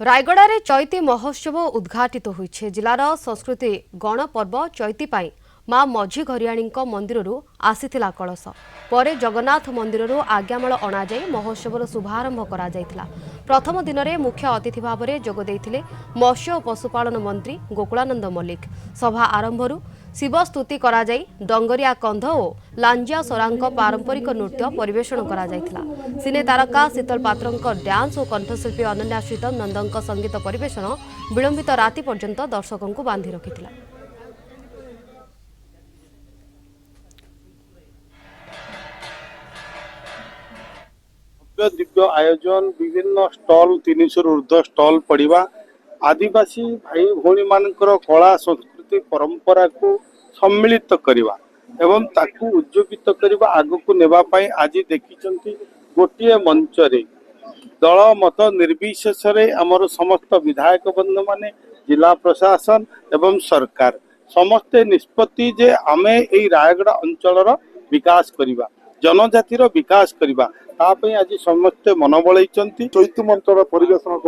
रायगड़ा चैती महोत्सव उद्घाटित होइछे। जिलार संस्कृति गणपर्व चैती पाई मां मझी घरियाणी मंदिर आसीथिला कलश परे जगन्नाथ मंदिर आज्ञामाल अणाई महोत्सवर शुभारंभ करा जायथिला। प्रथम दिन में मुख्य अतिथि भाव में जोग देइथिले मत्स्य और पशुपालन मंत्री गोकुलानंद मल्लिक। सभा आरंभरू शिवस्तुति करा जाई डंगरिया कंध और लांजिया सोरांक पारंपरिक नृत्य परिवेषण करा जायथिला। सिने तारका शीतल पात्रंक डांस और कंठशिल्पी अनन्या श्रीतम नंदंक संगीत परिवेषण विलंबित राति पर्यंत दर्शकों को बांधि रखिथिला। दिव्य आयोजन विभिन्न स्टॉल 300 ऊर्ध्व स्टॉल पड़िबा आदिवासी भाई भौणी मानकर कला संस्कृति परंपरा को सम्मिलित करवा एवं ताकू उज्जीवित करवा आग को नेबा पाई आज देखिचंती गोटिए मंच रे दल मत निर्विशेष आमर समस्त विधायक बंधु माने जिला प्रशासन एवं सरकार समस्ते निष्पत्ति जे आमे एई रायगड़ा अंचलर विकास करवा जनजातिर विकास करवा आज समस्ते मन बलैचंती चैती मंचर परिवेशन